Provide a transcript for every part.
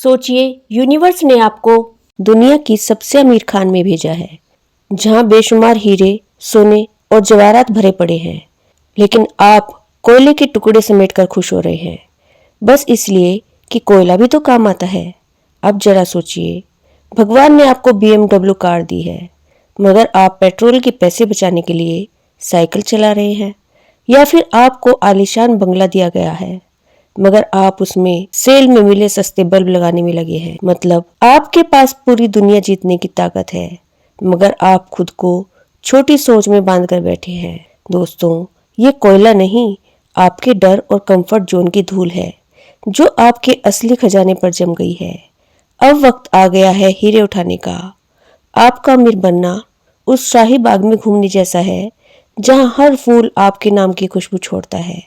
सोचिए, यूनिवर्स ने आपको दुनिया की सबसे अमीर खान में भेजा है, जहां बेशुमार हीरे, सोने और जवाहरात भरे पड़े हैं। लेकिन आप कोयले के टुकड़े समेटकर खुश हो रहे हैं, बस इसलिए कि कोयला भी तो काम आता है। अब जरा सोचिए, भगवान ने आपको BMW कार दी है, मगर आप पेट्रोल के पैसे बचाने के लिए साइकिल चला रहे हैं। या फिर आपको आलीशान बंगला दिया गया है, मगर आप उसमें सेल में मिले सस्ते बल्ब लगाने में लगे हैं। मतलब आपके पास पूरी दुनिया जीतने की ताकत है, मगर आप खुद को छोटी सोच में बांध कर बैठे हैं। दोस्तों, ये कोयला नहीं, आपके डर और कंफर्ट जोन की धूल है, जो आपके असली खजाने पर जम गई है। अब वक्त आ गया है हीरे उठाने का। आपका अमीर बनना उस शाही बाग में घूमने जैसा है, जहां हर फूल आपके नाम की खुशबू छोड़ता है,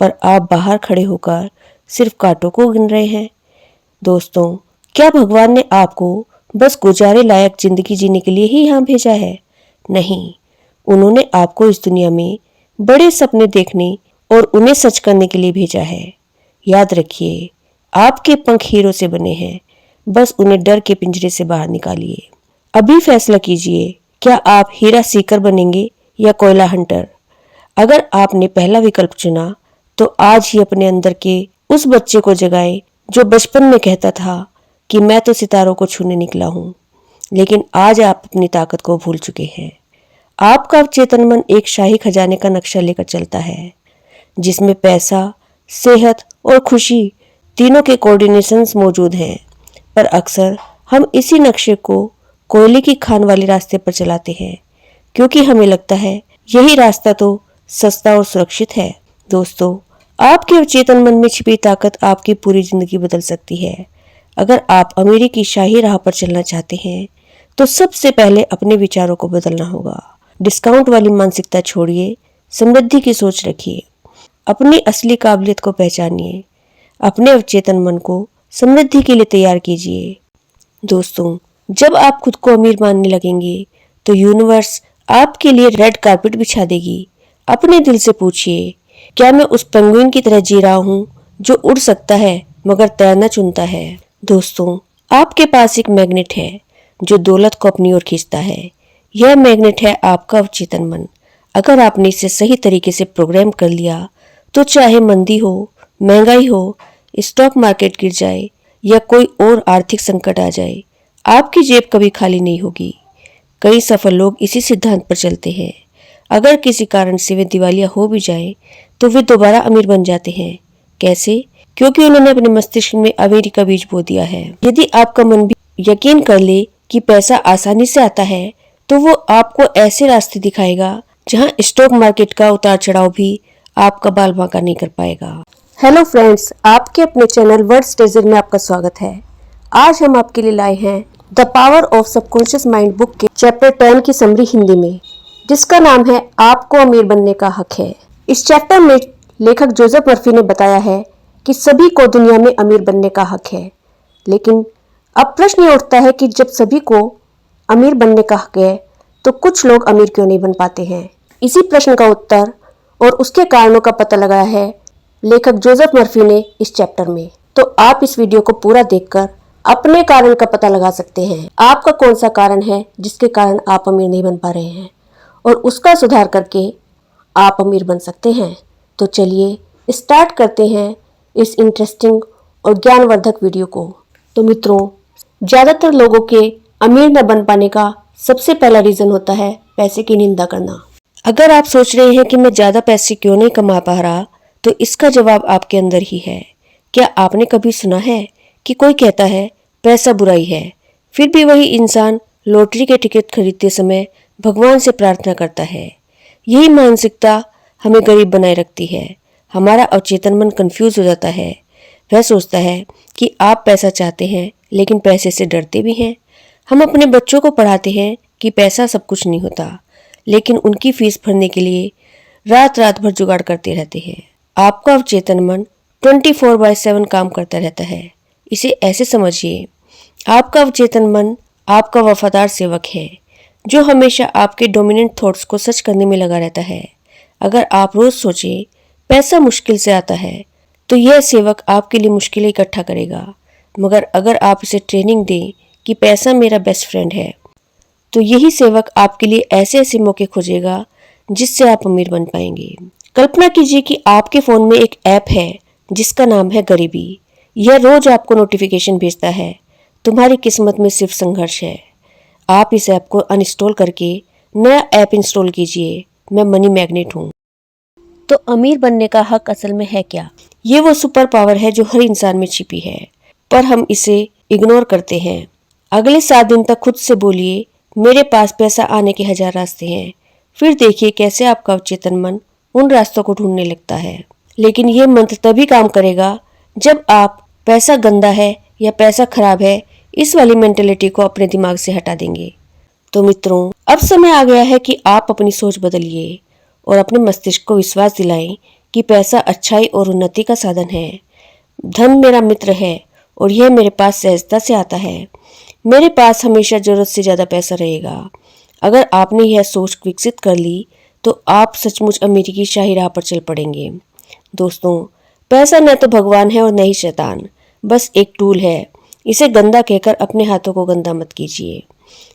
पर आप बाहर खड़े होकर सिर्फ कांटों को गिन रहे हैं। दोस्तों, क्या भगवान ने आपको बस गुजारे लायक जिंदगी जीने के लिए ही यहाँ भेजा है? नहीं, उन्होंने आपको इस दुनिया में बड़े सपने देखने और उन्हें सच करने के लिए भेजा है। याद रखिए, आपके पंख हीरों से बने हैं, बस उन्हें डर के पिंजरे से बाहर निकालिए। अभी फैसला कीजिए, क्या आप हीरा सीकर बनेंगे या कोयला हंटर? अगर आपने पहला विकल्प चुना, तो आज ही अपने अंदर के उस बच्चे को जगाएं जो बचपन में कहता था कि मैं तो सितारों को छूने निकला हूं। लेकिन आज आप अपनी ताकत को भूल चुके हैं। आपका चेतन मन एक शाही खजाने का नक्शा लेकर चलता है, जिसमें पैसा, सेहत और खुशी तीनों के कोऑर्डिनेशंस मौजूद हैं। पर अक्सर हम इसी नक्शे को कोयले की खान वाले रास्ते पर चलाते हैं, क्योंकि हमें लगता है यही रास्ता तो सस्ता और सुरक्षित है। दोस्तों, आपके चेतन मन में छिपी ताकत आपकी पूरी जिंदगी बदल सकती है। अगर आप अमीरी की शाही राह पर चलना चाहते हैं, तो सबसे पहले अपने विचारों को बदलना होगा। डिस्काउंट वाली मानसिकता छोड़िए, समृद्धि की सोच रखिए। अपनी असली काबिलियत को पहचानिए, अपने अवचेतन मन को समृद्धि के लिए तैयार कीजिए। दोस्तों, जब आप खुद को अमीर मानने लगेंगे, तो यूनिवर्स आपके लिए रेड कारपेट बिछा देगी। अपने दिल से पूछिए, क्या मैं उस पेंगुइन की तरह जी रहा हूँ जो उड़ सकता है मगर तैरना चुनता है? दोस्तों, आपके पास एक मैग्नेट है जो दौलत को अपनी ओर खींचता है। यह मैग्नेट है आपका अवचेतन मन। अगर आपने इसे सही तरीके से प्रोग्राम कर लिया, तो चाहे मंदी हो, महंगाई हो, स्टॉक मार्केट गिर जाए या कोई और आर्थिक संकट आ जाए, आपकी जेब कभी खाली नहीं होगी। कई सफल लोग इसी सिद्धांत पर चलते हैं। अगर किसी कारण से वे दिवालिया हो भी जाए, तो वे दोबारा अमीर बन जाते हैं। कैसे? क्योंकि उन्होंने अपने मस्तिष्क में अमीरी का बीज बो दिया है। यदि आपका मन भी यकीन कर ले कि पैसा आसानी से आता है, तो वो आपको ऐसे रास्ते दिखाएगा जहां स्टॉक मार्केट का उतार चढ़ाव भी आपका बाल बांका नहीं कर पाएगा। हेलो फ्रेंड्स, आपके अपने चैनल वर्ड्स ट्रेजर में आपका स्वागत है। आज हम आपके लिए लाए हैं the power of subconscious mind book के चैप्टर 10 की समरी हिंदी में, जिसका नाम है आपको अमीर बनने का हक है। इस चैप्टर में लेखक जोसेफ मर्फी ने बताया है कि सभी को दुनिया में अमीर बनने का हक है। लेकिन अब प्रश्न ये उठता है कि जब सभी को अमीर बनने का हक है, तो कुछ लोग अमीर क्यों नहीं बन पाते हैं? इसी प्रश्न का उत्तर और उसके कारणों का पता लगाया है लेखक जोसेफ मर्फी ने इस चैप्टर में। तो आप इस वीडियो को पूरा देखकर अपने कारण का पता लगा सकते हैं। आपका कौन सा कारण है जिसके कारण आप अमीर नहीं बन पा रहे हैं, और उसका सुधार करके आप अमीर बन सकते हैं। तो चलिए स्टार्ट करते हैं इस इंटरेस्टिंग और ज्ञानवर्धक वीडियो को। तो मित्रों, ज़्यादातर लोगों के अमीर न बन पाने का सबसे पहला रीज़न होता है पैसे की निंदा करना। अगर आप सोच रहे हैं कि मैं ज़्यादा पैसे क्यों नहीं कमा पा रहा, तो इसका जवाब आपके अंदर ही है। क्या आपने कभी सुना है कि कोई कहता है पैसा बुराई है, फिर भी वही इंसान लॉटरी के टिकट खरीदते समय भगवान से प्रार्थना करता है? यही मानसिकता हमें गरीब बनाए रखती है। हमारा अवचेतन मन कंफ्यूज हो जाता है। वह सोचता है कि आप पैसा चाहते हैं, लेकिन पैसे से डरते भी हैं। हम अपने बच्चों को पढ़ाते हैं कि पैसा सब कुछ नहीं होता, लेकिन उनकी फीस भरने के लिए रात रात भर जुगाड़ करते रहते हैं। आपका अवचेतन मन 24/7 काम करता रहता है। इसे ऐसे समझिए, आपका अवचेतन मन आपका वफादार सेवक है, जो हमेशा आपके डोमिनेंट थॉट्स को सच करने में लगा रहता है। अगर आप रोज सोचें पैसा मुश्किल से आता है, तो यह सेवक आपके लिए मुश्किलें इकट्ठा करेगा। मगर अगर आप इसे ट्रेनिंग दें कि पैसा मेरा बेस्ट फ्रेंड है, तो यही सेवक आपके लिए ऐसे ऐसे मौके खोजेगा जिससे आप अमीर बन पाएंगे। कल्पना कीजिए कि आपके फोन में एक ऐप है जिसका नाम है गरीबी। यह रोज आपको नोटिफिकेशन भेजता है, तुम्हारी किस्मत में सिर्फ संघर्ष है। आप इस ऐप को अनइंस्टॉल करके नया ऐप इंस्टॉल कीजिए, मैं मनी मैग्नेट हूँ। तो अमीर बनने का हक असल में है क्या? ये वो सुपर पावर है जो हर इंसान में छिपी है, पर हम इसे इग्नोर करते हैं। अगले 7 दिन तक खुद से बोलिए, मेरे पास पैसा आने के 1000 रास्ते हैं। फिर देखिए कैसे आपका अवचेतन मन उन रास्तों को ढूंढने लगता है। लेकिन ये मंत्र तभी काम करेगा जब आप पैसा गंदा है या पैसा खराब है इस वाली मेंटेलिटी को अपने दिमाग से हटा देंगे। तो मित्रों, अब समय आ गया है कि आप अपनी सोच बदलिए और अपने मस्तिष्क को विश्वास दिलाएं कि पैसा अच्छाई और उन्नति का साधन है। धन मेरा मित्र है और यह मेरे पास सहजता से आता है। मेरे पास हमेशा जरूरत से ज्यादा पैसा रहेगा। अगर आपने यह सोच विकसित कर ली तो आप सचमुच अमीरी की शाही राह पर चल पड़ेंगे। दोस्तों, पैसा न तो भगवान है और न ही शैतान, बस एक टूल है। इसे गंदा कहकर अपने हाथों को गंदा मत कीजिए।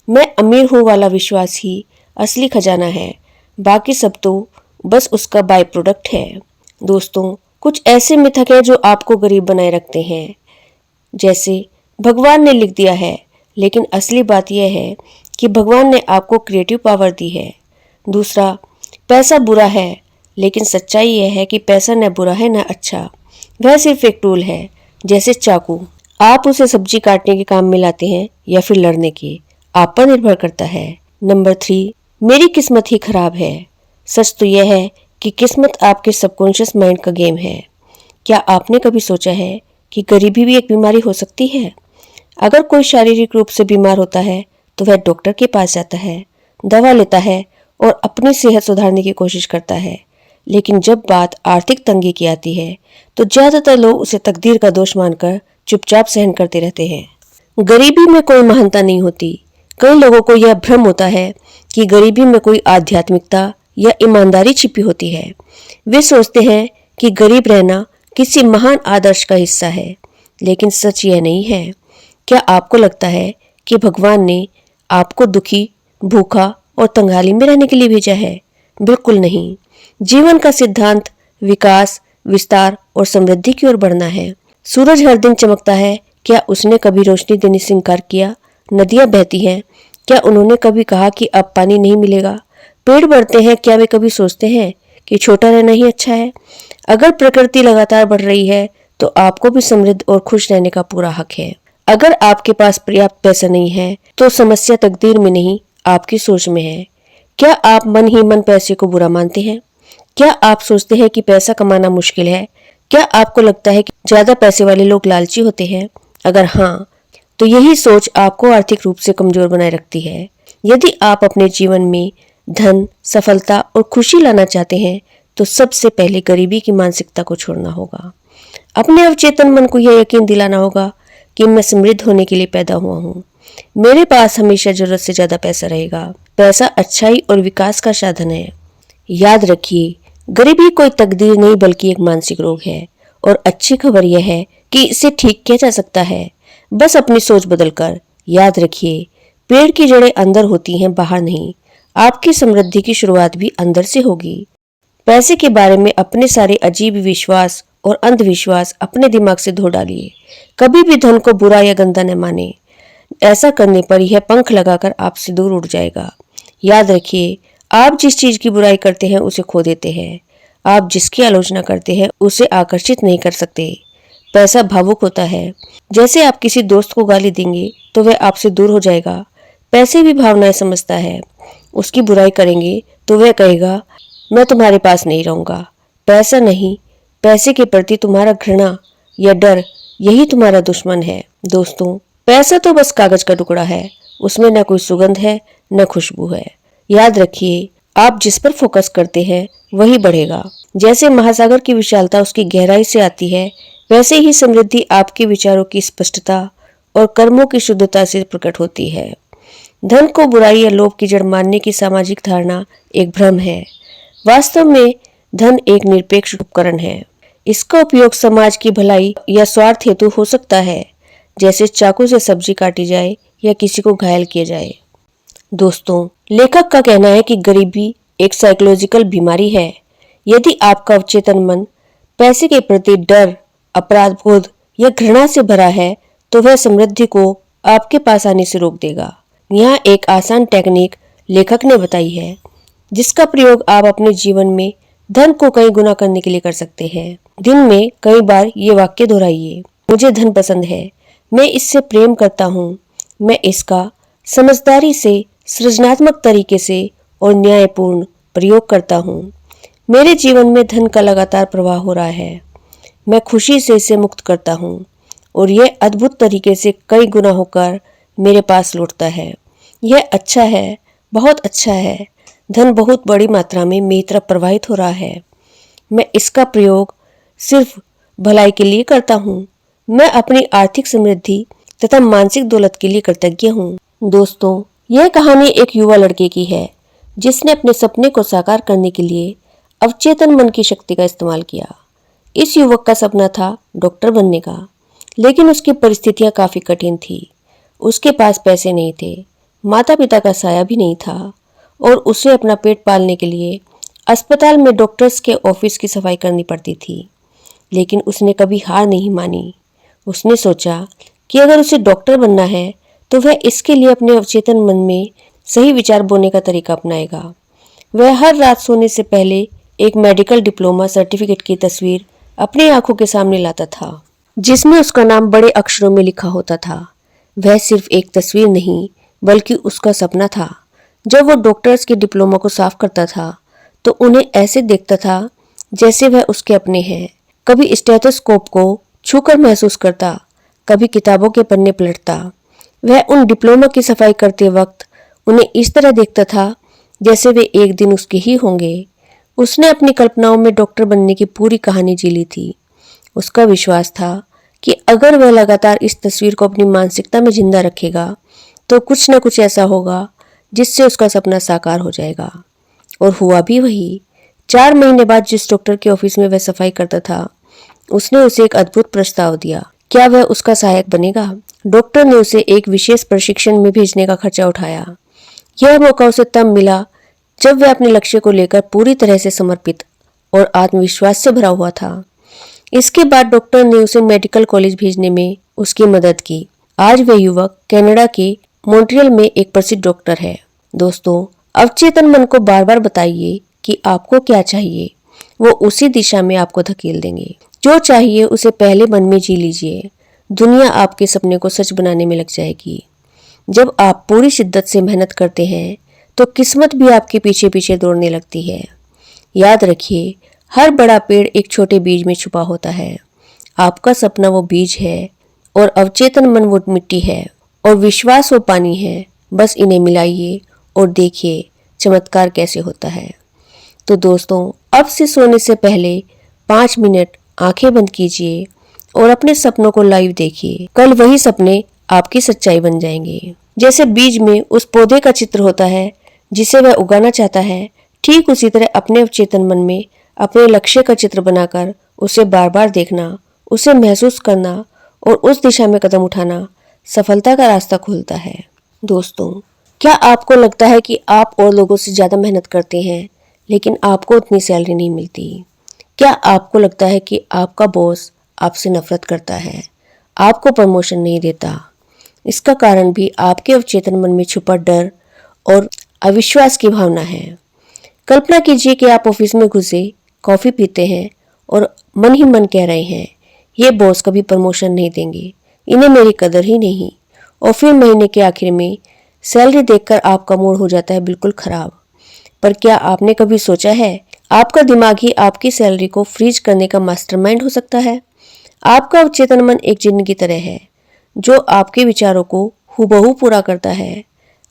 मैं अमीर हूँ वाला विश्वास ही असली खजाना है, बाकी सब तो बस उसका बाय प्रोडक्ट है। दोस्तों, कुछ ऐसे मिथक है जो आपको गरीब बनाए रखते हैं, जैसे भगवान ने लिख दिया है, लेकिन असली बात यह है कि भगवान ने आपको क्रिएटिव पावर दी है। दूसरा, पैसा बुरा है, लेकिन सच्चाई यह है कि पैसा न बुरा है न अच्छा, वह सिर्फ एक टूल है, जैसे चाकू। आप उसे सब्जी काटने के काम में लाते हैं या फिर लड़ने के, आप पर निर्भर करता है। नंबर 3, मेरी किस्मत ही खराब है। सच तो यह है कि किस्मत आपके सबकॉन्शियस माइंड का गेम है। क्या आपने कभी सोचा है कि गरीबी भी एक बीमारी हो सकती है? अगर कोई शारीरिक रूप से बीमार होता है तो वह डॉक्टर के पास जाता है, दवा लेता है और अपनी सेहत सुधारने की कोशिश करता है। लेकिन जब बात आर्थिक तंगी की आती है तो ज्यादातर लोग उसे तकदीर का दोष मानकर चुपचाप सहन करते रहते हैं। गरीबी में कोई महानता नहीं होती। कई लोगों को यह भ्रम होता है कि गरीबी में कोई आध्यात्मिकता या ईमानदारी छिपी होती है। वे सोचते हैं कि गरीब रहना किसी महान आदर्श का हिस्सा है, लेकिन सच यह नहीं है। क्या आपको लगता है कि भगवान ने आपको दुखी, भूखा और तंगहाली में रहने के लिए भेजा है? बिल्कुल नहीं। जीवन का सिद्धांत विकास, विस्तार और समृद्धि की ओर बढ़ना है। सूरज हर दिन चमकता है, क्या उसने कभी रोशनी देने से इनकार किया? नदियां बहती हैं, क्या उन्होंने कभी कहा कि अब पानी नहीं मिलेगा? पेड़ बढ़ते हैं, क्या वे कभी सोचते हैं कि छोटा रहना ही अच्छा है? अगर प्रकृति लगातार बढ़ रही है तो आपको भी समृद्ध और खुश रहने का पूरा हक है। अगर आपके पास पर्याप्त पैसा नहीं है तो समस्या तकदीर में नहीं, आपकी सोच में है। क्या आप मन ही मन पैसे को बुरा मानते हैं? क्या आप सोचते हैं कि पैसा कमाना मुश्किल है? क्या आपको लगता है कि ज्यादा पैसे वाले लोग लालची होते हैं? अगर हाँ, तो यही सोच आपको आर्थिक रूप से कमजोर बनाए रखती है। यदि आप अपने जीवन में धन, सफलता और खुशी लाना चाहते हैं तो सबसे पहले गरीबी की मानसिकता को छोड़ना होगा। अपने अवचेतन मन को यह यकीन दिलाना होगा कि मैं समृद्ध होने के लिए पैदा हुआ हूँ। मेरे पास हमेशा जरूरत से ज्यादा पैसा रहेगा। पैसा अच्छाई और विकास का साधन है। याद रखिए, गरीबी कोई तकदीर नहीं बल्कि एक मानसिक रोग है, और अच्छी खबर यह है कि इसे ठीक किया जा सकता है, बस अपनी सोच बदलकर। याद रखिए, पेड़ की जड़ें अंदर होती हैं, बाहर नहीं। आपकी समृद्धि की शुरुआत भी अंदर से होगी। पैसे के बारे में अपने सारे अजीब विश्वास और अंधविश्वास अपने दिमाग से धो डालिए। कभी भी धन को बुरा या गंदा न माने। ऐसा करने पर यह पंख लगाकर आपसे दूर उड़ जाएगा। याद रखिए, आप जिस चीज की बुराई करते हैं उसे खो देते हैं। आप जिसकी आलोचना करते हैं उसे आकर्षित नहीं कर सकते। पैसा भावुक होता है। जैसे आप किसी दोस्त को गाली देंगे तो वह आपसे दूर हो जाएगा। पैसे भी भावनाएं समझता है। उसकी बुराई करेंगे तो वह कहेगा, मैं तुम्हारे पास नहीं रहूंगा। पैसा नहीं, पैसे के प्रति तुम्हारा घृणा या डर, यही तुम्हारा दुश्मन है। दोस्तों, पैसा तो बस कागज का टुकड़ा है, उसमें न कोई सुगंध है न खुशबू है। याद रखिए, आप जिस पर फोकस करते हैं वही बढ़ेगा। जैसे महासागर की विशालता उसकी गहराई से आती है, वैसे ही समृद्धि आपके विचारों की स्पष्टता और कर्मों की शुद्धता से प्रकट होती है। धन को बुराई या लोभ की जड़ मानने की सामाजिक धारणा एक भ्रम है। वास्तव में धन एक निरपेक्ष उपकरण है। इसका उपयोग समाज की भलाई या स्वार्थ हेतु हो सकता है, जैसे चाकू से सब्जी काटी जाए या किसी को घायल किया जाए। दोस्तों, लेखक का कहना है कि गरीबी एक साइकोलॉजिकल बीमारी है। यदि आपका अवचेतन मन पैसे के प्रति डर, अपराध बोध या घृणा से भरा है तो वह समृद्धि को आपके पास आने से रोक देगा। यहाँ एक आसान टेक्निक लेखक ने बताई है जिसका प्रयोग आप अपने जीवन में धन को कई गुना करने के लिए कर सकते हैं। दिन में कई बार ये वाक्य दोहराइए, मुझे धन पसंद है, मैं इससे प्रेम करता हूँ, मैं इसका समझदारी से, सृजनात्मक तरीके से और न्यायपूर्ण प्रयोग करता हूँ। मेरे जीवन में धन का लगातार प्रवाह हो रहा है, मैं खुशी से इसे मुक्त करता हूँ और यह अद्भुत तरीके से कई गुना होकर मेरे पास लौटता है। यह अच्छा है, बहुत अच्छा है। धन बहुत बड़ी मात्रा में मेरी तरफ प्रवाहित हो रहा है। मैं इसका प्रयोग सिर्फ भलाई के लिए करता हूँ। मैं अपनी आर्थिक समृद्धि तथा मानसिक दौलत के लिए कृतज्ञ हूँ। दोस्तों, यह कहानी एक युवा लड़के की है जिसने अपने सपने को साकार करने के लिए अवचेतन मन की शक्ति का इस्तेमाल किया। इस युवक का सपना था डॉक्टर बनने का, लेकिन उसकी परिस्थितियां काफी कठिन थी। उसके पास पैसे नहीं थे, माता पिता का साया भी नहीं था और उसे अपना पेट पालने के लिए अस्पताल में डॉक्टर्स के ऑफिस की सफाई करनी पड़ती थी। लेकिन उसने कभी हार नहीं मानी। उसने सोचा कि अगर उसे डॉक्टर बनना है तो वह इसके लिए अपने अवचेतन मन में सही विचार बोने का तरीका अपनाएगा। वह हर रात सोने से पहले एक मेडिकल डिप्लोमा सर्टिफिकेट की तस्वीर अपनी आंखों के सामने लाता था, जिसमें उसका नाम बड़े अक्षरों में लिखा होता था। वह सिर्फ एक तस्वीर नहीं बल्कि उसका सपना था। जब वो डॉक्टर्स के डिप्लोमा को साफ करता था तो उन्हें ऐसे देखता था जैसे वह उसके अपने हैं। कभी स्टेथोस्कोप को छूकर महसूस करता, कभी किताबों के पन्ने पलटता। वह उन डिप्लोमा की सफाई करते वक्त उन्हें इस तरह देखता था जैसे वे एक दिन उसके ही होंगे। उसने अपनी कल्पनाओं में डॉक्टर बनने की पूरी कहानी जी ली थी। उसका विश्वास था कि अगर वह लगातार इस तस्वीर को अपनी मानसिकता में जिंदा रखेगा तो कुछ न कुछ ऐसा होगा जिससे उसका सपना साकार हो जाएगा। और हुआ भी वही। 4 महीने बाद जिस डॉक्टर के ऑफिस में वह सफाई करता था, उसने उसे एक अद्भुत प्रस्ताव दिया। क्या वह उसका सहायक बनेगा? डॉक्टर ने उसे एक विशेष प्रशिक्षण में भेजने का खर्चा उठाया। यह मौका उसे तब मिला जब वह अपने लक्ष्य को लेकर पूरी तरह से समर्पित और आत्मविश्वास से भरा हुआ था। इसके बाद डॉक्टर ने उसे मेडिकल कॉलेज भेजने में उसकी मदद की। आज वह युवक कनाडा के मॉन्ट्रियल में एक प्रसिद्ध डॉक्टर है। दोस्तों, अवचेतन मन को बार बार बताइए कि आपको क्या चाहिए, वो उसी दिशा में आपको धकेल देंगे। जो चाहिए उसे पहले मन में जी लीजिए। दुनिया आपके सपने को सच बनाने में लग जाएगी। जब आप पूरी शिद्दत से मेहनत करते हैं तो किस्मत भी आपके पीछे पीछे दौड़ने लगती है। याद रखिए, हर बड़ा पेड़ एक छोटे बीज में छुपा होता है। आपका सपना वो बीज है और अवचेतन मन वो मिट्टी है और विश्वास वो पानी है। बस इन्हें मिलाइए और देखिए चमत्कार कैसे होता है। तो दोस्तों, अब से सोने से पहले 5 मिनट आंखें बंद कीजिए और अपने सपनों को लाइव देखिए। कल वही सपने आपकी सच्चाई बन जाएंगे। जैसे बीज में उस पौधे का चित्र होता है जिसे वह उगाना चाहता है, ठीक उसी तरह अपने अवचेतन मन में अपने लक्ष्य का चित्र बनाकर उसे बार बार देखना, उसे महसूस करना और उस दिशा में कदम उठाना सफलता का रास्ता खोलता है। दोस्तों, क्या आपको लगता है कि आप और लोगों से ज्यादा मेहनत करते हैं लेकिन आपको उतनी सैलरी नहीं मिलती? क्या आपको लगता है कि आपका बॉस आपसे नफरत करता है, आपको प्रमोशन नहीं देता? इसका कारण भी आपके अवचेतन मन में छुपा डर और अविश्वास की भावना है। कल्पना कीजिए कि आप ऑफिस में घुसे, कॉफी पीते हैं और मन ही मन कह रहे हैं, ये बॉस कभी प्रमोशन नहीं देंगे, इन्हें मेरी कदर ही नहीं। और फिर महीने के आखिर में सैलरी देखकर आपका मूड हो जाता है बिल्कुल खराब। पर क्या आपने कभी सोचा है, आपका दिमाग ही आपकी सैलरी को फ्रीज करने का मास्टरमाइंड हो सकता है। आपका अवचेतन मन एक जिन्न की तरह है जो आपके विचारों को हूबहू पूरा करता है।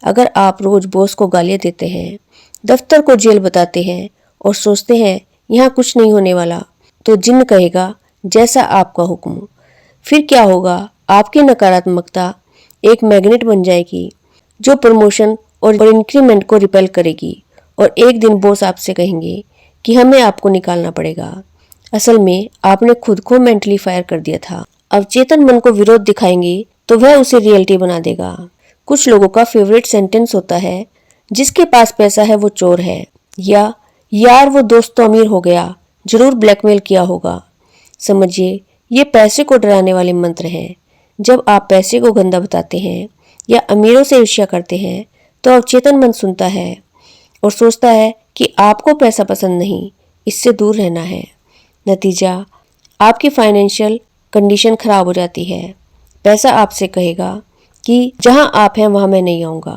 अगर आप रोज बॉस को गालियां देते हैं, दफ्तर को जेल बताते हैं और सोचते हैं यहाँ कुछ नहीं होने वाला, तो जिन्न कहेगा जैसा आपका हुक्म। फिर क्या होगा, आपकी नकारात्मकता एक मैग्नेट बन जाएगी जो प्रमोशन और इंक्रीमेंट को रिपेल करेगी और एक दिन बॉस आपसे कहेंगे कि हमें आपको निकालना पड़ेगा। असल में आपने खुद को मेंटली फायर कर दिया था। अवचेतन मन को विरोध दिखाएंगे तो वह उसे रियलिटी बना देगा। कुछ लोगों का फेवरेट सेंटेंस होता है, जिसके पास पैसा है वो चोर है, या यार वो दोस्त तो अमीर हो गया, जरूर ब्लैकमेल किया होगा। समझिए, ये पैसे को डराने वाले मंत्र हैं। जब आप पैसे को गंदा बताते हैं या अमीरों से ईर्ष्या करते हैं तो अवचेतन मन सुनता है और सोचता है कि आपको पैसा पसंद नहीं, इससे दूर रहना है। नतीजा, आपकी फाइनेंशियल कंडीशन खराब हो जाती है। पैसा आपसे कहेगा कि जहां आप हैं वहां मैं नहीं आऊँगा।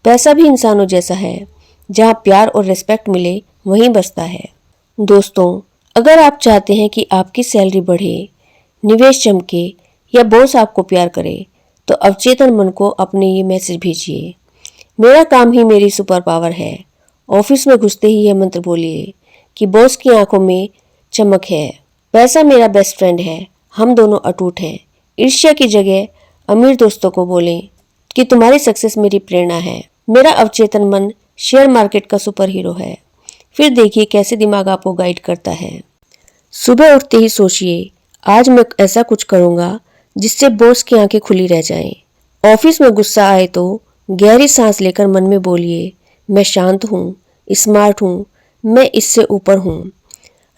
पैसा भी इंसानों जैसा है, जहां प्यार और रिस्पेक्ट मिले वहीं बसता है। दोस्तों, अगर आप चाहते हैं कि आपकी सैलरी बढ़े, निवेश चमके या बॉस आपको प्यार करे, तो अवचेतन मन को अपने ये मैसेज भेजिए। मेरा काम ही मेरी सुपर पावर है। ऑफिस में घुसते ही यह मंत्र बोलिए कि बॉस की आंखों में चमक है, पैसा मेरा बेस्ट फ्रेंड है, हम दोनों अटूट हैं। ईर्ष्या की जगह अमीर दोस्तों को बोलें कि तुम्हारी सक्सेस मेरी प्रेरणा है। मेरा अवचेतन मन शेयर मार्केट का सुपर हीरो है। फिर देखिए कैसे दिमाग आपको गाइड करता है। सुबह उठते ही सोचिए, आज मैं ऐसा कुछ करूंगा जिससे बॉस की आंखें खुली रह जाएं। ऑफिस में गुस्सा आए तो गहरी सांस लेकर मन में बोलिए, मैं शांत हूँ, स्मार्ट हूँ, मैं इससे ऊपर हूँ।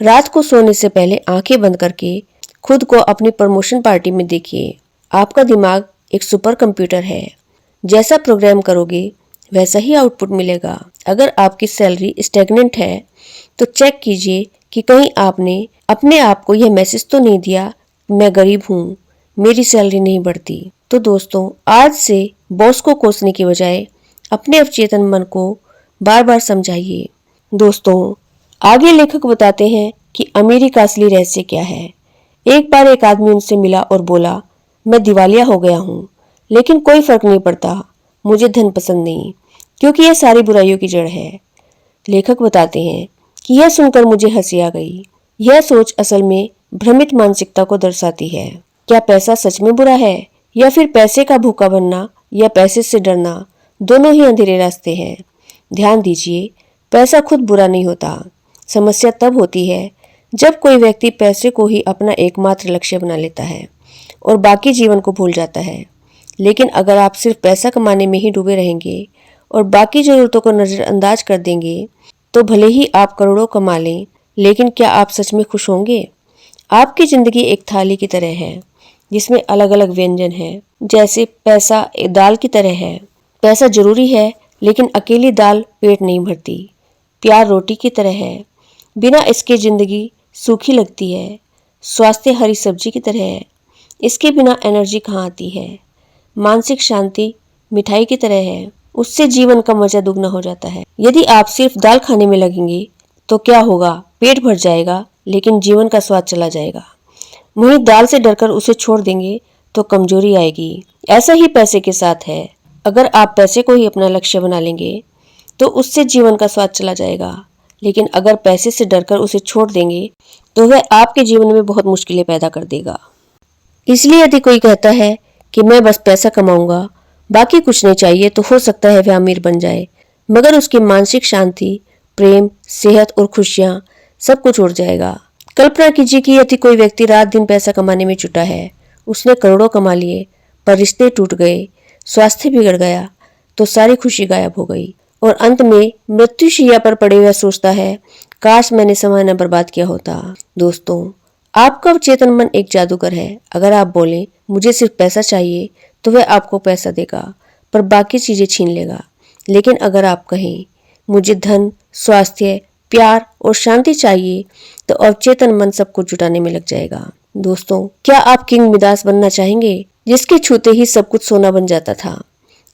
रात को सोने से पहले आंखें बंद करके खुद को अपनी प्रमोशन पार्टी में देखिए। आपका दिमाग एक सुपर कंप्यूटर है, जैसा प्रोग्राम करोगे वैसा ही आउटपुट मिलेगा। अगर आपकी सैलरी स्टेगनेंट है तो चेक कीजिए कि कहीं आपने अपने आप को यह मैसेज तो नहीं दिया, मैं गरीब हूँ, मेरी सैलरी नहीं बढ़ती। तो दोस्तों, आज से बॉस को कोसने की बजाय अपने अवचेतन मन को बार बार समझाइए। दोस्तों, आगे लेखक बताते हैं कि अमीरी का असली रहस्य क्या है। एक बार एक आदमी उनसे मिला और बोला, मैं दिवालिया हो गया हूँ, लेकिन कोई फर्क नहीं पड़ता, मुझे धन पसंद नहीं, क्योंकि यह सारी बुराइयों की जड़ है। लेखक बताते हैं कि यह सुनकर मुझे हंसी आ गई। यह सोच असल में भ्रमित मानसिकता को दर्शाती है। क्या पैसा सच में बुरा है, या फिर पैसे का भूखा बनना या पैसे से डरना दोनों ही अंधेरे रास्ते हैं। ध्यान दीजिए, पैसा खुद बुरा नहीं होता। समस्या तब होती है जब कोई व्यक्ति पैसे को ही अपना एकमात्र लक्ष्य बना लेता है और बाकी जीवन को भूल जाता है। लेकिन अगर आप सिर्फ पैसा कमाने में ही डूबे रहेंगे और बाकी जरूरतों को नजरअंदाज कर देंगे, तो भले ही आप करोड़ों कमा लें, लेकिन क्या आप सच में खुश होंगे? आपकी जिंदगी एक थाली की तरह है जिसमें अलग अलग व्यंजन हैं। जैसे पैसा एक दाल की तरह है। पैसा जरूरी है, लेकिन अकेली दाल पेट नहीं भरती। प्यार रोटी की तरह है, बिना इसके जिंदगी सूखी लगती है। स्वास्थ्य हरी सब्जी की तरह है, इसके बिना एनर्जी कहाँ आती है। मानसिक शांति मिठाई की तरह है, उससे जीवन का मजा दुगना हो जाता है। यदि आप सिर्फ दाल खाने में लगेंगे तो क्या होगा? पेट भर जाएगा, लेकिन जीवन का स्वाद चला जाएगा। वहीं दाल से डरकर उसे छोड़ देंगे तो कमजोरी आएगी। ऐसा ही पैसे के साथ है। अगर आप पैसे को ही अपना लक्ष्य बना लेंगे तो उससे जीवन का स्वाद चला जाएगा, लेकिन अगर पैसे से डरकर उसे छोड़ देंगे तो वह आपके जीवन में बहुत मुश्किलें पैदा कर देगा। इसलिए यदि कोई कहता है कि मैं बस पैसा कमाऊंगा, बाकी कुछ नहीं चाहिए, तो हो सकता है वह अमीर बन जाए, मगर उसकी मानसिक शांति, प्रेम, सेहत और खुशियां सब कुछ उड़ जाएगा। कल्पना कीजिए कि यदि कोई व्यक्ति रात दिन पैसा कमाने में जुटा है, उसने करोड़ों कमा लिए, पर रिश्ते टूट गए, स्वास्थ्य बिगड़ गया, तो सारी खुशी गायब हो गई और अंत में मृत्यु शैया पर पड़े हुए सोचता है, काश मैंने समय न बर्बाद किया होता। दोस्तों, आपका अवचेतन मन एक जादूगर है। अगर आप बोलें मुझे सिर्फ पैसा चाहिए, तो वह आपको पैसा देगा, पर बाकी चीजें छीन लेगा। लेकिन अगर आप कहें मुझे धन, स्वास्थ्य, प्यार और शांति चाहिए, तो अवचेतन मन सबको जुटाने में लग जाएगा। दोस्तों, क्या आप किंग मिदास बनना चाहेंगे, जिसके छूते ही सब कुछ सोना बन जाता था?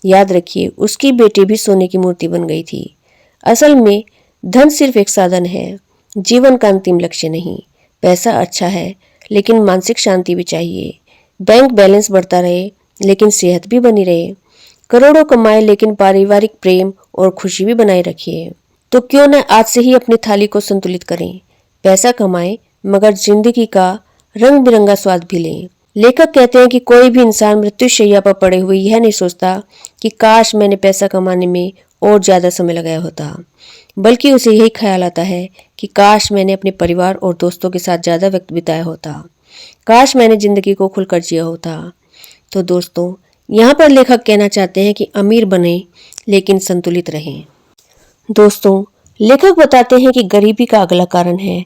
याद रखिए, उसकी बेटी भी सोने की मूर्ति बन गई थी। असल में धन सिर्फ एक साधन है, जीवन का अंतिम लक्ष्य नहीं। पैसा अच्छा है, लेकिन मानसिक शांति भी चाहिए। बैंक बैलेंस बढ़ता रहे, लेकिन सेहत भी बनी रहे। करोड़ों कमाए, लेकिन पारिवारिक प्रेम और खुशी भी बनाए रखिए। तो क्यों न आज से ही अपनी थाली को संतुलित करें। पैसा कमाएं, मगर जिंदगी का रंग बिरंगा स्वाद भी लें। लेखक कहते हैं कि कोई भी इंसान मृत्युशैया पर पड़े हुए यह नहीं सोचता कि काश मैंने पैसा कमाने में और ज्यादा समय लगाया होता, बल्कि उसे यही ख्याल आता है कि काश मैंने अपने परिवार और दोस्तों के साथ ज्यादा वक्त बिताया होता, काश मैंने जिंदगी को खुलकर जिया होता, तो दोस्तों, यहाँ पर लेखक कहना चाहते हैं कि अमीर बने लेकिन संतुलित रहें। दोस्तों, लेखक बताते हैं कि गरीबी का अगला कारण है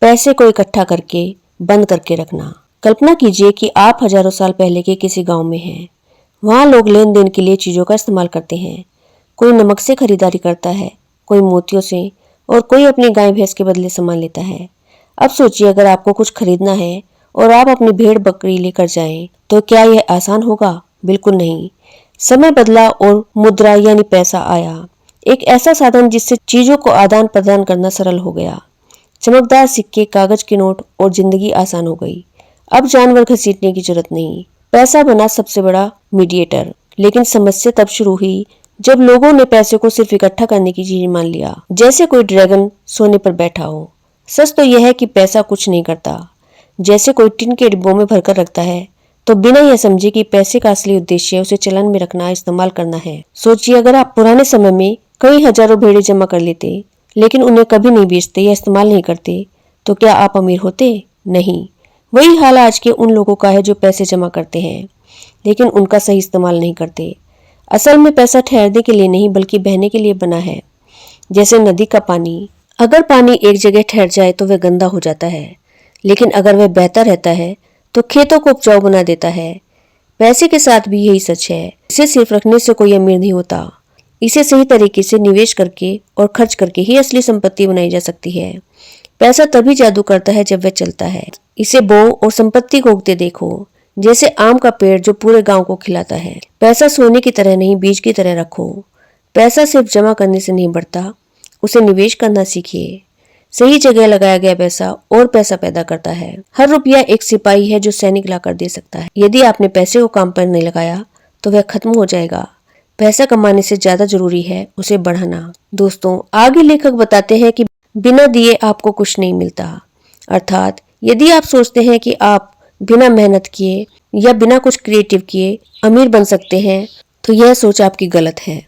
पैसे को इकट्ठा करके बंद करके रखना। कल्पना कीजिए कि आप हजारों साल पहले के किसी गांव में हैं। वहां लोग लेन देन के लिए चीजों का इस्तेमाल करते हैं। कोई नमक से खरीदारी करता है, कोई मोतियों से, और कोई अपनी गाय भैंस के बदले सामान लेता है। अब सोचिए, अगर आपको कुछ खरीदना है और आप अपनी भेड़ बकरी लेकर जाएं, तो क्या यह आसान होगा? बिल्कुल नहीं। समय बदला और मुद्रा यानी पैसा आया, एक ऐसा साधन जिससे चीजों को आदान प्रदान करना सरल हो गया। चमकदार सिक्के, कागज के नोट और जिंदगी आसान हो गई। अब जानवर घसीटने की जरूरत नहीं। पैसा बना सबसे बड़ा मीडिएटर। लेकिन समस्या तब शुरू हुई जब लोगों ने पैसे को सिर्फ इकट्ठा करने की चीज मान लिया, जैसे कोई ड्रैगन सोने पर बैठा हो। सच तो यह है कि पैसा कुछ नहीं करता। जैसे कोई टिन के डिब्बों में भरकर रखता है, तो बिना यह समझे कि पैसे का असली उद्देश्य उसे चलन में रखना, इस्तेमाल करना है। सोचिए, अगर आप पुराने समय में कई हजारों भेड़ें जमा कर लेते लेकिन उन्हें कभी नहीं बेचते या इस्तेमाल नहीं करते, तो क्या आप अमीर होते? नहीं। वही हाल आज के उन लोगों का है जो पैसे जमा करते हैं लेकिन उनका सही इस्तेमाल नहीं करते। असल में पैसा ठहरने के लिए नहीं बल्कि बहने के लिए बना है, जैसे नदी का पानी। अगर पानी एक जगह ठहर जाए तो वह गंदा हो जाता है, लेकिन अगर वह बहता रहता है तो खेतों को उपजाऊ बना देता है। पैसे के साथ भी यही सच है। इसे सिर्फ रखने से कोई अमीर नहीं होता। इसे सही तरीके से निवेश करके और खर्च करके ही असली संपत्ति बनाई जा सकती है। पैसा तभी जादू करता है जब वह चलता है। इसे बो और संपत्ति को उगते देखो, जैसे आम का पेड़ जो पूरे गांव को खिलाता है। पैसा सोने की तरह नहीं, बीज की तरह रखो। पैसा सिर्फ जमा करने से नहीं बढ़ता, उसे निवेश करना सीखिए। सही जगह लगाया गया पैसा और पैसा पैदा करता है। हर रुपया एक सिपाही है जो सैनिक लाकर दे सकता है। यदि आपने पैसे को काम पर नहीं लगाया तो वह खत्म हो जाएगा। पैसा कमाने से ज्यादा जरूरी है उसे बढ़ाना। दोस्तों, आगे लेखक बताते हैं कि बिना दिए आपको कुछ नहीं मिलता। अर्थात यदि आप सोचते हैं कि आप बिना मेहनत किए या बिना कुछ क्रिएटिव किए अमीर बन सकते हैं, तो यह सोच आपकी गलत है।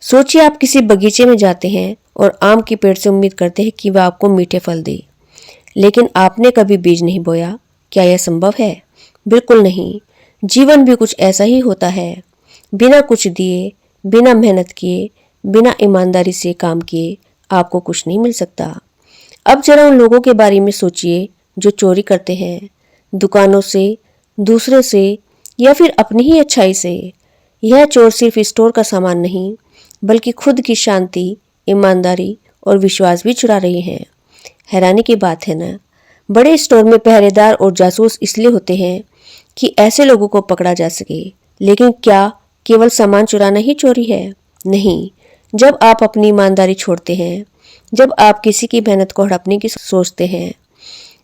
सोचिए, आप किसी बगीचे में जाते हैं और आम के पेड़ से उम्मीद करते हैं कि वह आपको मीठे फल दे, लेकिन आपने कभी बीज नहीं बोया। क्या यह संभव है? बिल्कुल नहीं। जीवन भी कुछ ऐसा ही होता है। बिना कुछ दिए, बिना मेहनत किए, बिना ईमानदारी से काम किए आपको कुछ नहीं मिल सकता। अब जरा उन लोगों के बारे में सोचिए जो चोरी करते हैं, दुकानों से, दूसरे से या फिर अपनी ही अच्छाई से। यह चोर सिर्फ स्टोर का सामान नहीं बल्कि खुद की शांति, ईमानदारी और विश्वास भी चुरा रही हैं। हैरानी की बात है ना। बड़े स्टोर में पहरेदार और जासूस इसलिए होते हैं कि ऐसे लोगों को पकड़ा जा सके, लेकिन क्या केवल सामान चुराना ही चोरी है? नहीं। जब आप अपनी ईमानदारी छोड़ते हैं, जब आप किसी की मेहनत को हड़पने की सोचते हैं,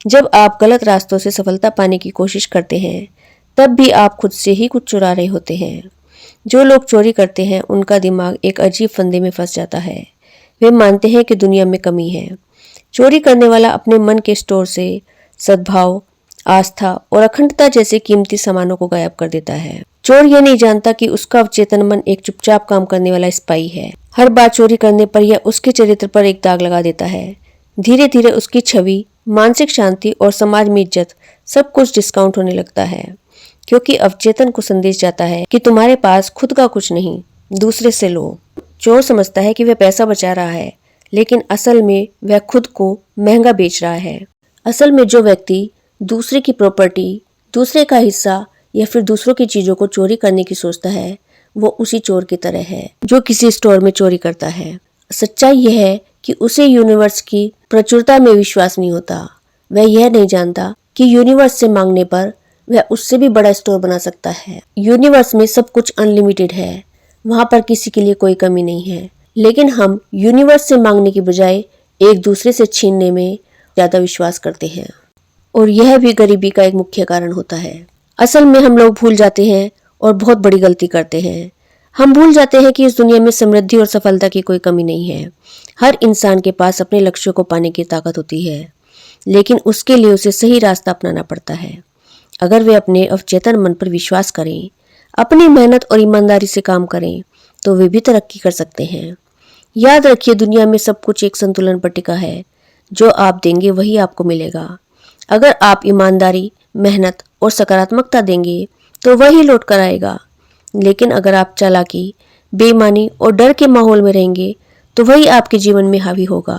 जब आप गलत रास्तों से सफलता पाने की कोशिश करते हैं, तब भी आप खुद से ही कुछ चुरा रहे होते हैं। जो लोग चोरी करते हैं उनका दिमाग एक अजीब फंदे में फंस जाता है। वे मानते हैं कि दुनिया में कमी है। चोरी करने वाला अपने मन के स्टोर से सद्भाव, आस्था और अखंडता जैसे कीमती सामानों को गायब कर देता है। चोर ये नहीं जानता कि उसका अवचेतन मन एक चुपचाप काम करने वाला सिपाही है। हर बार चोरी करने पर यह उसके चरित्र पर एक दाग लगा देता है। धीरे धीरे उसकी छवि, मानसिक शांति और समाज में इज्जत सब कुछ डिस्काउंट होने लगता है, क्योंकि अवचेतन को संदेश जाता है कि तुम्हारे पास खुद का कुछ नहीं, दूसरे से लो। चोर समझता है कि वह पैसा बचा रहा है, लेकिन असल में वह खुद को महंगा बेच रहा है। असल में जो व्यक्ति दूसरे की प्रॉपर्टी, दूसरे का हिस्सा या फिर दूसरों की चीजों को चोरी करने की सोचता है, वो उसी चोर की तरह है जो किसी स्टोर में चोरी करता है। सच्चाई यह है कि उसे यूनिवर्स की प्रचुरता में विश्वास नहीं होता। वह यह नहीं जानता कि यूनिवर्स से मांगने पर वह उससे भी बड़ा स्टोर बना सकता है। यूनिवर्स में सब कुछ अनलिमिटेड है, वहां पर किसी के लिए कोई कमी नहीं है। लेकिन हम यूनिवर्स से मांगने की बजाय एक दूसरे से छीनने में ज्यादा विश्वास करते हैं, और यह भी गरीबी का एक मुख्य कारण होता है। असल में हम लोग भूल जाते हैं और बहुत बड़ी गलती करते हैं। हम भूल जाते हैं कि इस दुनिया में समृद्धि और सफलता की कोई कमी नहीं है। हर इंसान के पास अपने लक्ष्यों को पाने की ताकत होती है, लेकिन उसके लिए उसे सही रास्ता अपनाना पड़ता है। अगर वे अपने अवचेतन मन पर विश्वास करें, अपनी मेहनत और ईमानदारी से काम करें, तो वे भी तरक्की कर सकते हैं। याद रखिए, दुनिया में सब कुछ एक संतुलन पर टिका है। जो आप देंगे वही आपको मिलेगा। अगर आप ईमानदारी, मेहनत और सकारात्मकता देंगे तो वही लौट कर आएगा। लेकिन अगर आप चालाकी, बेईमानी और डर के माहौल में रहेंगे तो वही आपके जीवन में हावी होगा।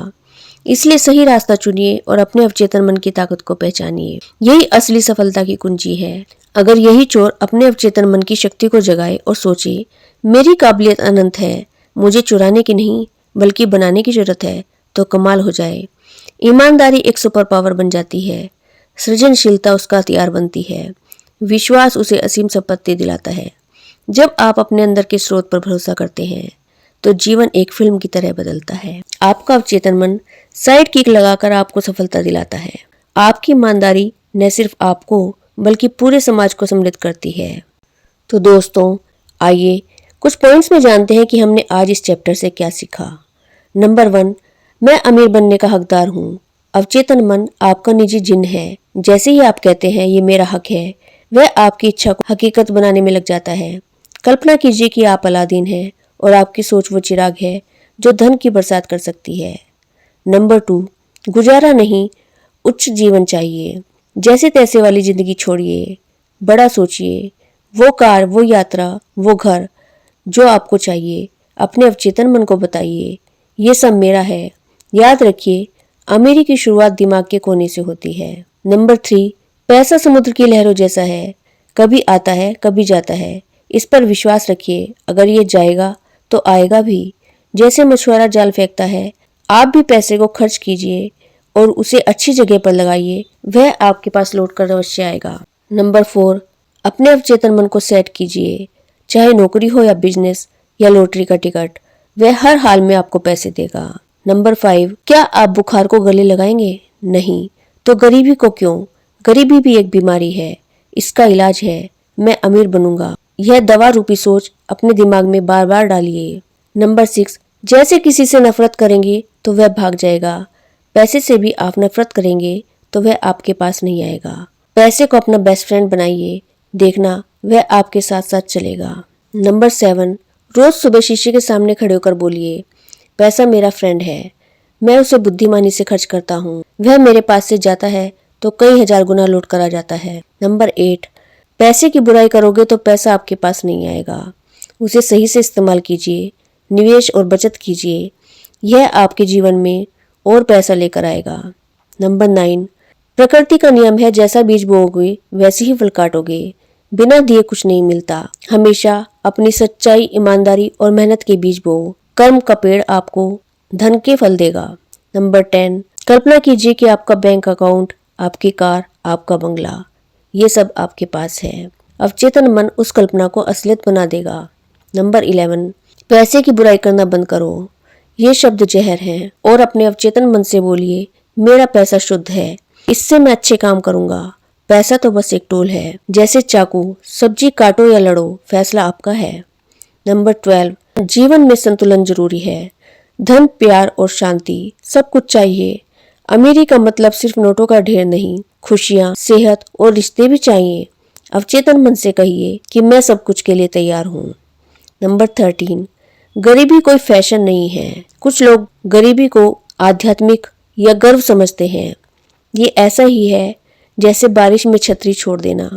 इसलिए सही रास्ता चुनिए और अपने अवचेतन मन की ताकत को पहचानिए। यही असली सफलता की कुंजी है। अगर यही चोर अपने अवचेतन मन की शक्ति को जगाए और सोचे, मेरी काबिलियत अनंत है, मुझे चुराने की नहीं बल्कि बनाने की जरूरत है, तो कमाल हो जाए। ईमानदारी एक सुपर पावर बन जाती है, सृजनशीलता उसका हथियार बनती है, विश्वास उसे असीम संपत्ति दिलाता है। जब आप अपने अंदर के स्रोत पर भरोसा करते हैं तो जीवन एक फिल्म की तरह बदलता है। आपका अवचेतन मन साइड किक लगाकर आपको सफलता दिलाता है। आपकी ईमानदारी न सिर्फ आपको बल्कि पूरे समाज को सम्मिलित करती है। तो दोस्तों, आइए कुछ पॉइंट्स में जानते हैं कि हमने आज इस चैप्टर से क्या सीखा। नंबर 1, मैं अमीर बनने का हकदार हूँ। अवचेतन मन आपका निजी जिन्न है। जैसे ही आप कहते हैं ये मेरा हक है, वह आपकी इच्छा को हकीकत बनाने में लग जाता है। कल्पना कीजिए कि आप अलादीन हैं और आपकी सोच वो चिराग है जो धन की बरसात कर सकती है। नंबर 2, गुजारा नहीं, उच्च जीवन चाहिए। जैसे तैसे वाली जिंदगी छोड़िए, बड़ा सोचिए। वो कार, वो यात्रा, वो घर जो आपको चाहिए, अपने अवचेतन मन को बताइए, ये सब मेरा है। याद रखिए, अमीरी की शुरुआत दिमाग के कोने से होती है। नंबर 3, पैसा समुद्र की लहरों जैसा है, कभी आता है कभी जाता है। इस पर विश्वास रखिए, अगर ये जाएगा तो आएगा भी। जैसे मछुआरा जाल फेंकता है, आप भी पैसे को खर्च कीजिए और उसे अच्छी जगह पर लगाइए, वह आपके पास लौट कर अवश्य आएगा। नंबर 4, अपने अवचेतन मन को सेट कीजिए। चाहे नौकरी हो या बिजनेस या लॉटरी का टिकट, वह हर हाल में आपको पैसे देगा। नंबर 5, क्या आप बुखार को गले लगाएंगे? नहीं, तो गरीबी को क्यों? गरीबी भी एक बीमारी है, इसका इलाज है मैं अमीर बनूंगा। यह दवा रूपी सोच अपने दिमाग में बार बार डालिए। नंबर 6, जैसे किसी से नफरत करेंगे तो वह भाग जाएगा, पैसे से भी आप नफरत करेंगे तो वह आपके पास नहीं आएगा। पैसे को अपना बेस्ट फ्रेंड बनाइए, देखना वह आपके साथ साथ चलेगा। नंबर 7, रोज सुबह शीशे के सामने खड़े होकर बोलिए, पैसा मेरा फ्रेंड है, मैं उसे बुद्धिमानी से खर्च करता हूँ, वह मेरे पास से जाता है तो कई हजार गुना लौट कर आ जाता है। नंबर 8, पैसे की बुराई करोगे तो पैसा आपके पास नहीं आएगा, उसे सही से इस्तेमाल कीजिए, निवेश और बचत कीजिए, यह आपके जीवन में और पैसा लेकर आएगा। नंबर 9, प्रकृति का नियम है, जैसा बीज बोओगे वैसे ही फल काटोगे, बिना दिए कुछ नहीं मिलता। हमेशा अपनी सच्चाई, ईमानदारी और मेहनत के बीज बोओ, कर्म का पेड़ आपको धन के फल देगा। नंबर 10, कल्पना कीजिए कि आपका बैंक अकाउंट, आपकी कार, आपका बंगला, ये सब आपके पास है। अवचेतन मन उस कल्पना को असलियत बना देगा। नंबर 11, पैसे की बुराई करना बंद करो, ये शब्द जहर हैं, और अपने अवचेतन मन से बोलिए, मेरा पैसा शुद्ध है, इससे मैं अच्छे काम करूंगा, पैसा तो बस एक टूल है, जैसे चाकू, सब्जी काटो या लड़ो, फैसला आपका है। नंबर 12, जीवन में संतुलन जरूरी है, धन, प्यार और शांति सब कुछ चाहिए। अमीरी का मतलब सिर्फ नोटों का ढेर नहीं, खुशियाँ, सेहत और रिश्ते भी चाहिए। अवचेतन मन से कहिए कि मैं सब कुछ के लिए तैयार हूँ। नंबर 13, गरीबी कोई फैशन नहीं है। कुछ लोग गरीबी को आध्यात्मिक या गर्व समझते हैं, ये ऐसा ही है जैसे बारिश में छतरी छोड़ देना।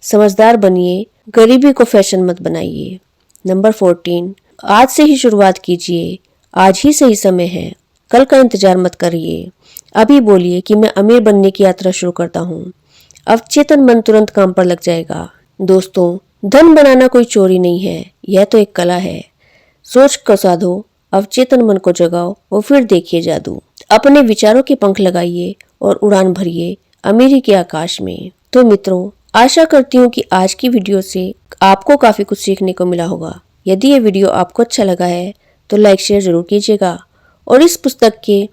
समझदार बनिए, गरीबी को फैशन मत बनाइए। नंबर 14, आज से ही शुरुआत कीजिए, आज ही सही समय है, कल का इंतजार मत करिए, अभी बोलिए कि मैं अमीर बनने की यात्रा शुरू करता हूँ। अवचेतन मन तुरंत काम पर लग जाएगा। दोस्तों, धन बनाना कोई चोरी नहीं है, यह तो एक कला है। सोच को साधो, अवचेतन मन को जगाओ और फिर देखिए जादू। अपने विचारों के पंख लगाइए और उड़ान भरिए अमीरी के आकाश में। तो मित्रों, आशा करती हूँ कि आज की वीडियो से आपको काफी कुछ सीखने को मिला होगा। यदि ये वीडियो आपको अच्छा लगा है तो लाइक शेयर जरूर कीजिएगा और इस पुस्तक के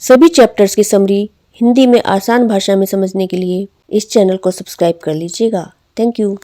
सभी चैप्टर्स की समरी हिंदी में आसान भाषा में समझने के लिए इस चैनल को सब्सक्राइब कर लीजिएगा। Thank you.